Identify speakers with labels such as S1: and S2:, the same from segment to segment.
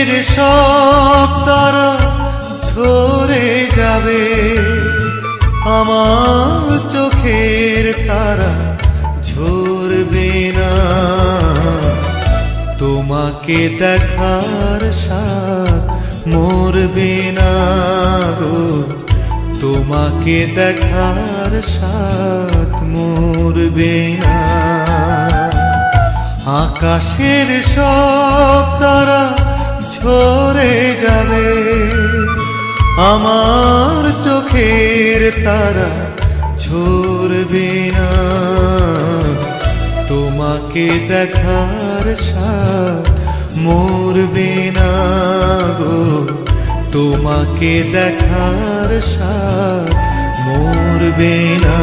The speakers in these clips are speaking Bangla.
S1: আকাশের সব তারা ঝরে যাবে, আমার চোখের তারা ঝরবে না। তোমাকে দেখার স্বাদ মরবে না গো, তোমাকে দেখার স্বাদ মরবে না। আকাশের সব তারা ঝরে যাবে, আমার চোখের তারা ঝরবে না। তোমাকে দেখার স্বাদ মরবে না গো, তোমাকে দেখার স্বাদ মরবে না।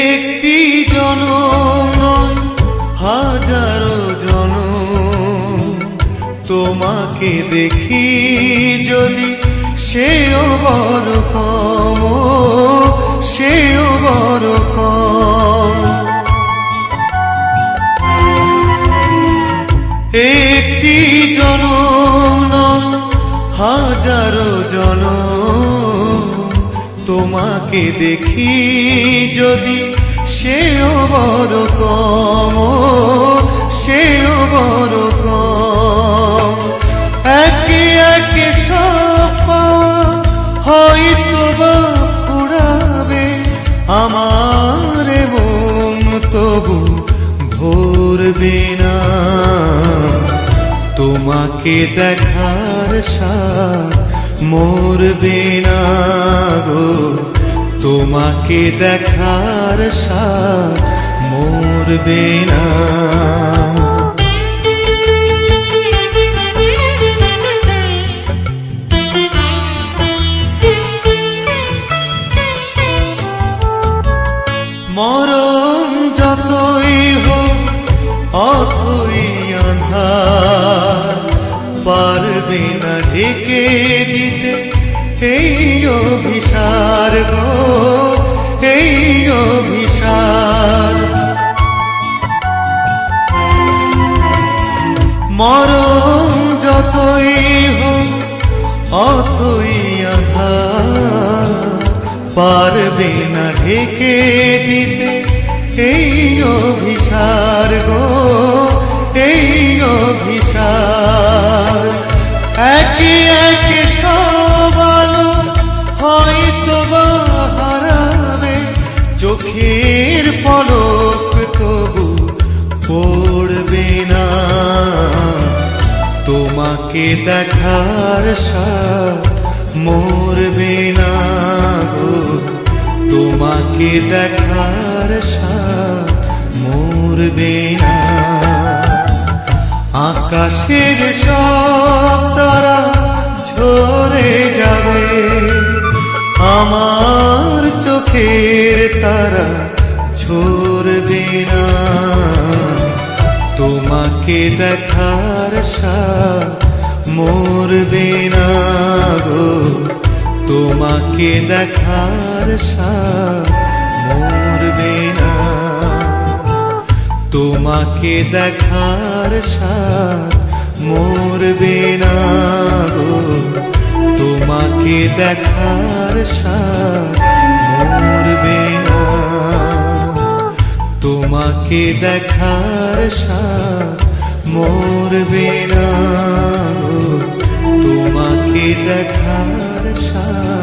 S1: একটি জনম নয় হাজারো জনম, তোমাকে দেখি যদি সেও বড় কম, সেও বড় কম। একটি জনম নয় হাজারো জনম, তোমাকে দেখি যদি সেও বড় কম, সেও বড় কম। একে একে সব পাওয়া হয়তো বা পুরাবে আমার মন, তবু ভরবে না। তোমাকে দেখার স্বাদ মরবে না গো, তোমাকে দেখার স্বাদ মরবে না। মরণ যতই হোক অথই আঁধার, পারবে না ঢেকে দিতে এই অভিসার গো, এই অভিসার। মরণ যতই হোক অথই আঁধার, পারবে না ঢেকে দিতে এই অভিসার গো, এই অভিসার। একে একে সব আলো হয়তো বা হারাবে, চোখের পলক তবু পড়বে না। তোমাকে দেখার স্বাদ মরবে না গো, তোমাকে দেখার স্বাদ মরবে না। আকাশের সব তারা ঝরে যাবে, আমার চোখের তারা ঝরবে না। তোমাকে দেখার স্বাদ মরবে না গো, তোমাকে দেখার স্বাদ মরবে না। তোমাকে দেখার স্বাদ মরবে না গো, তোমাকে দেখার স্বাদ মরবে না। তোমাকে দেখার স্বাদ মরবে না গো, তোমাকে দেখার স্বাদ